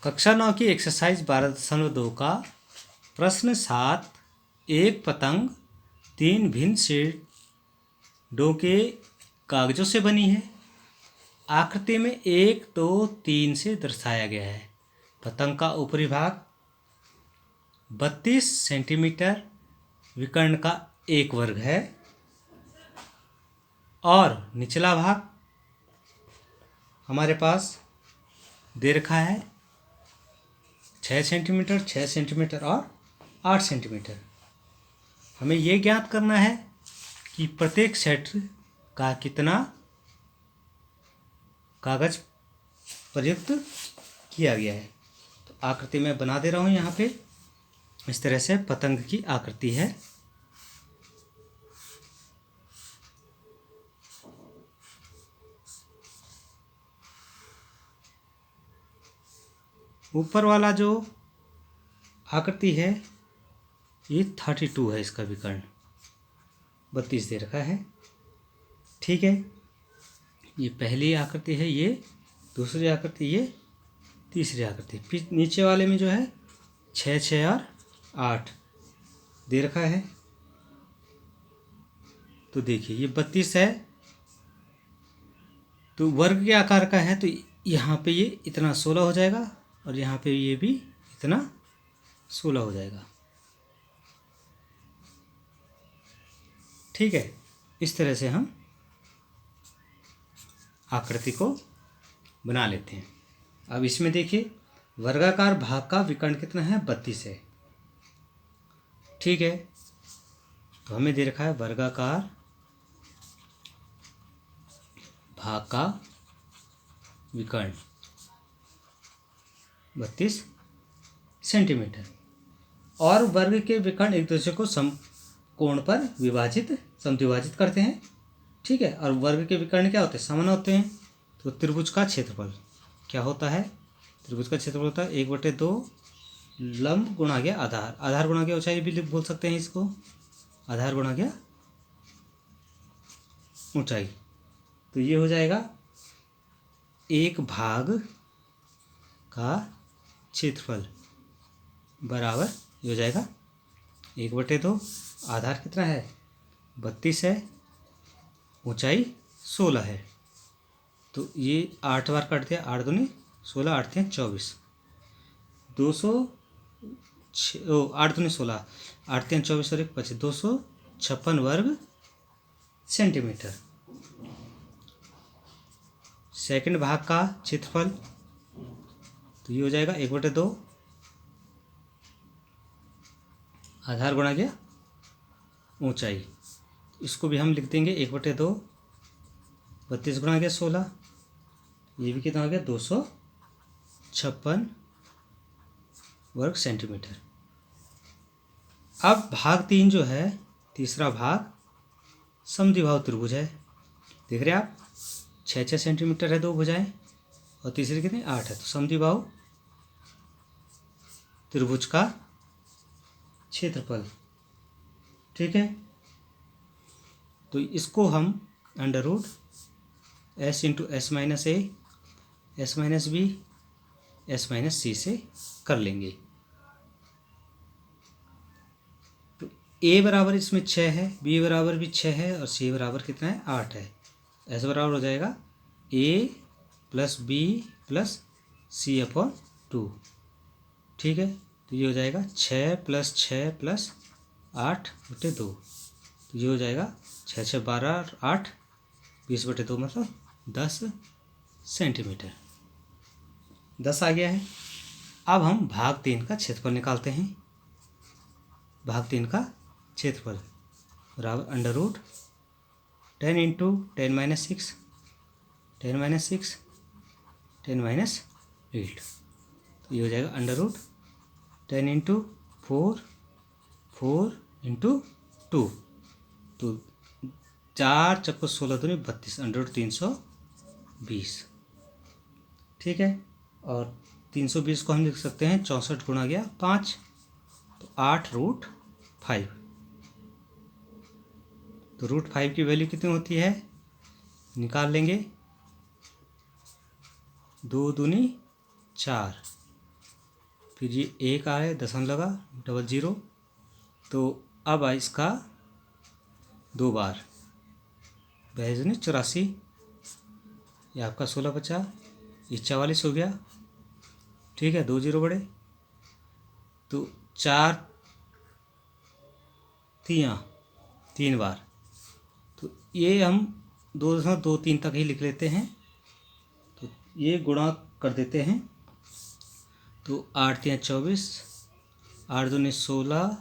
कक्षा 9 की एक्सरसाइज 12.2 का प्रश्न 7। एक पतंग 3 भिन्न शेडों के कागजों से बनी है। आकृति में 1, 2, 3 से दर्शाया गया है। पतंग का ऊपरी भाग 32 सेंटीमीटर विकर्ण का 1 वर्ग है और निचला भाग हमारे पास दे रखा है 6 सेंटीमीटर, 6 सेंटीमीटर और 8 सेंटीमीटर। हमें ये ज्ञात करना है कि प्रत्येक सेट का कितना कागज प्रयुक्त किया गया है। तो आकृति में बना दे रहा हूँ। यहाँ पे इस तरह से पतंग की आकृति है। ऊपर वाला जो आकृति है ये 32 है, इसका विकर्ण 32 दे रखा है। ठीक है, ये पहली आकृति है, ये दूसरी आकृति, ये तीसरी आकृति। नीचे वाले में जो है 6, 6 और 8 दे रखा है। तो देखिए ये 32 है तो वर्ग के आकार का है, तो यहाँ पे ये इतना 16 हो जाएगा और यहाँ पे ये भी इतना 16 हो जाएगा। ठीक है, इस तरह से हम आकृति को बना लेते हैं। अब इसमें देखिए वर्गाकार भाग का विकर्ण कितना है, 32 है। ठीक है, तो हमें दे रखा है वर्गाकार भाग का विकर्ण 32 सेंटीमीटर और वर्ग के विकर्ण एक दूसरे को समकोण पर समद्विभाजित करते हैं। ठीक है, और वर्ग के विकर्ण क्या होते हैं, समान होते हैं। तो त्रिभुज का क्षेत्रफल क्या होता है, त्रिभुज का क्षेत्रफल होता है 1/2 लंब गुणा गया आधार। आधार गुणा गया ऊंचाई भी बोल सकते हैं इसको, आधार गुणा गया ऊंचाई। तो ये हो जाएगा एक भाग का क्षेत्रफल बराबर ये हो जाएगा 1/2। आधार कितना है, 32 है, ऊंचाई 16 है। तो ये 8 बार कट दिया, 8 दूनी 16, 8 3 24, 8 दूनी 16, 8 3 24 और 1 25, 256 वर्ग सेंटीमीटर। सेकंड भाग का क्षेत्रफल तो ये हो जाएगा 1/2 आधार गुणा गया ऊंचाई। इसको भी हम लिख देंगे 1/2, 32 गुणा गया 16, ये भी कितना हो गया 256 वर्ग सेंटीमीटर। अब भाग 3 जो है, तीसरा भाग समद्विबाहु त्रिभुज है। देख रहे हैं आप 6, 6 सेंटीमीटर है दो भुजाएं और तीसरी कितनी 8 है। तो समद्विबाहु त्रिभुज का क्षेत्रफल। ठीक है, तो इसको हम under root s into S minus A, S minus B, S minus C से कर लेंगे। तो a बराबर इसमें 6 है, b बराबर भी 6 है और c बराबर कितना है 8 है। s बराबर हो जाएगा a plus B plus C upon 2। ठीक है, तो ये हो जाएगा 6 + 6 + 8/2। तो ये हो जाएगा 6 6 12 और 8 20/2 मतलब 10 सेंटीमीटर। 10 आ गया है। अब हम भाग 3 का क्षेत्रफल निकालते हैं। भाग 3 का क्षेत्रफल बराबर अंडर रूट 10 इंटू 10 - 6, 10 - 6, 10 - 8। तो ये हो जाएगा अंडर रूट 10 इंटू 4, 4 इंटू 2। तो 4 चक्को 16 दूनी 32, अंडर रूट 320। ठीक है, और 320 को हम लिख सकते हैं 64 गुणा गया 5, तो 8√5। तो √5 की वैल्यू कितनी होती है, निकाल लेंगे। 2 दूनी 4, फिर ये 1 आए दशमलव लगा 00, तो अब आए इसका 2 बार 8284, ये आपका 16 बचा, ये 44 हो गया, ठीक है, 2 0 बढ़े, तो 4 3 बार, तो ये हम 2.23 तक ही लिख लेते हैं, तो ये गुणा कर देते हैं, तो 8 3 24, 8 दूनी 16,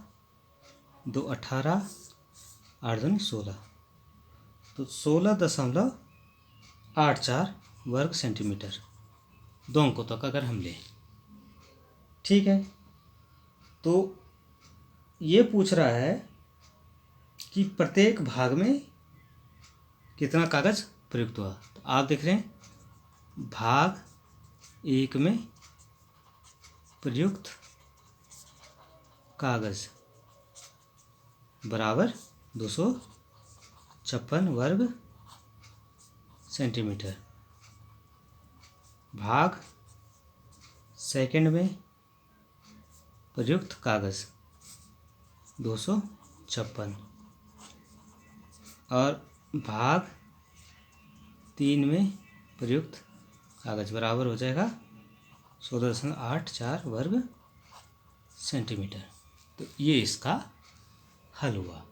2 18, 8 दूनी 16, तो 16.84 वर्ग सेंटीमीटर 2 अंकों तक अगर हम लें, ठीक है। तो ये पूछ रहा है कि प्रत्येक भाग में कितना कागज प्रयुक्त हुआ, तो आप देख रहे हैं भाग 1 में प्रयुक्त कागज बराबर 256 वर्ग सेंटीमीटर, भाग सेकंड में प्रयुक्त कागज 256 और भाग 3 में प्रयुक्त कागज बराबर हो जाएगा 16.84 वर्ग सेंटीमीटर। तो ये इसका हल हुआ।